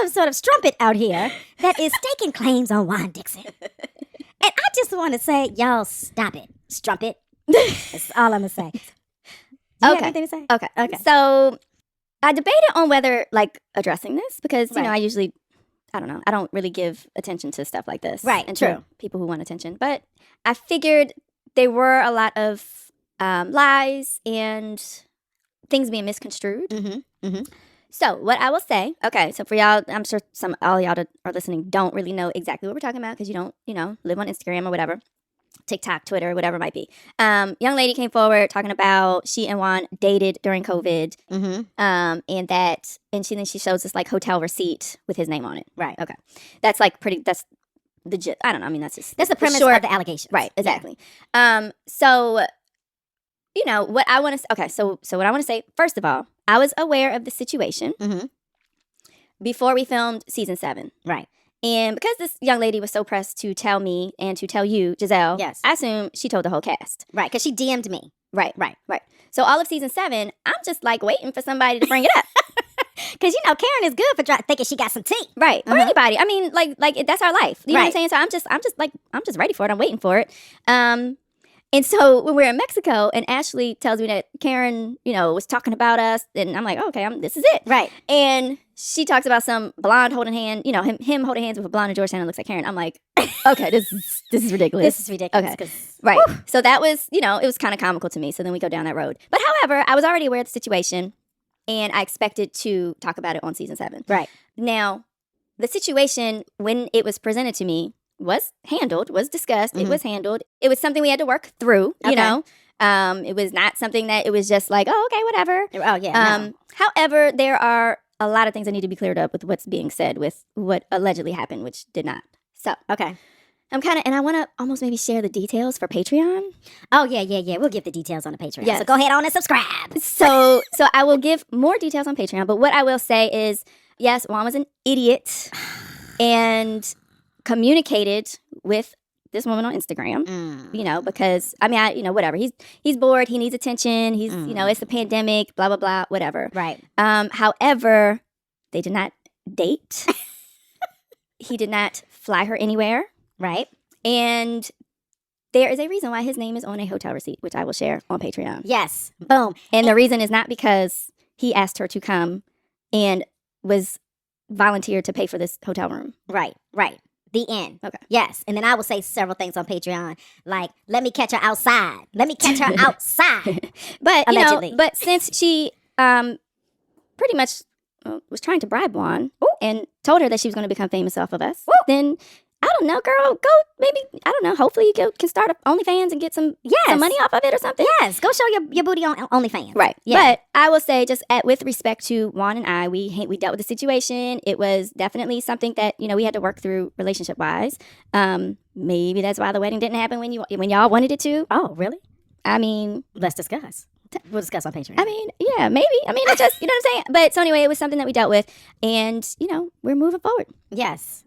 some sort of strumpet out here that is staking claims on Juan Dixon. And I just want to say, y'all stop it. Strumpet. That's all I'm going to say. Do you have anything to say? Okay. So I debated on whether, like, addressing this because, you know, I don't really give attention to stuff like this. Right, and true. to people who want attention. But I figured there were a lot of lies and things being misconstrued. So what I will say, okay, so for y'all, I'm sure all y'all that are listening don't really know exactly what we're talking about because you don't, live on Instagram or whatever, TikTok, Twitter, whatever it might be. Young lady came forward talking about she and Juan dated during COVID, and then she shows this like hotel receipt with his name on it. Right. Okay, that's like that's legit. I don't know. I mean, that's the premise of the allegation. Right. Exactly. Yeah. So. What I want to okay, so what I want to say, first of all, I was aware of the situation before we filmed season 7. Right. And because this young lady was so pressed to tell me and to tell you, Giselle, yes, I assume she told the whole cast. Right, because she DM'd me. Right. So all of season 7, I'm just like waiting for somebody to bring it up. Because, Karen is good for thinking she got some tea. Right. Or anybody. I mean, like that's our life. You know what I'm saying? So I'm just ready for it. I'm waiting for it. And so when we're in Mexico and Ashley tells me that Karen, was talking about us, and I'm like, oh, okay, this is it. Right. And she talks about some blonde holding hand, him holding hands with a blonde in Georgetown that looks like Karen. I'm like, okay, this is ridiculous. This is ridiculous. Okay. Right. Whew. So that was, it was kind of comical to me. So then we go down that road. But however, I was already aware of the situation and I expected to talk about it on season 7. Right. Now, the situation when it was presented to me was discussed. It was handled. It was something we had to work through, you know. It was not something that it was just like, oh, okay, whatever. Oh, yeah. No. However, there are a lot of things that need to be cleared up with what's being said with what allegedly happened, which did not. So, okay. I'm and I want to almost maybe share the details for Patreon. Oh, yeah. We'll give the details on the Patreon. Yes. So go ahead on and subscribe. So I will give more details on Patreon. But what I will say is, yes, Juan was an idiot and communicated with this woman on Instagram, because whatever. He's bored. He needs attention. He's, it's a pandemic, blah, blah, blah, whatever. Right. However, they did not date. He did not fly her anywhere. Right. And there is a reason why his name is on a hotel receipt, which I will share on Patreon. Yes. Boom. And the reason is not because he asked her to come and was volunteered to pay for this hotel room. Right. The end. Okay. Yes. And then I will say several things on Patreon, like, let me catch her outside. But, allegedly. But since she pretty much was trying to bribe Juan and told her that she was going to become famous off of us, then, I don't know, girl, go maybe, I don't know, hopefully you can start up OnlyFans and get some money off of it or something. Yes. Go show your booty on OnlyFans. Right. Yeah. But I will say, just with respect to Juan and I, we dealt with the situation. It was definitely something that, we had to work through relationship-wise. Maybe that's why the wedding didn't happen when y'all wanted it to. Oh, really? I mean, let's discuss. We'll discuss on Patreon. I mean, yeah, maybe. I mean, it's just, you know what I'm saying? But so anyway, it was something that we dealt with. And, we're moving forward. Yes.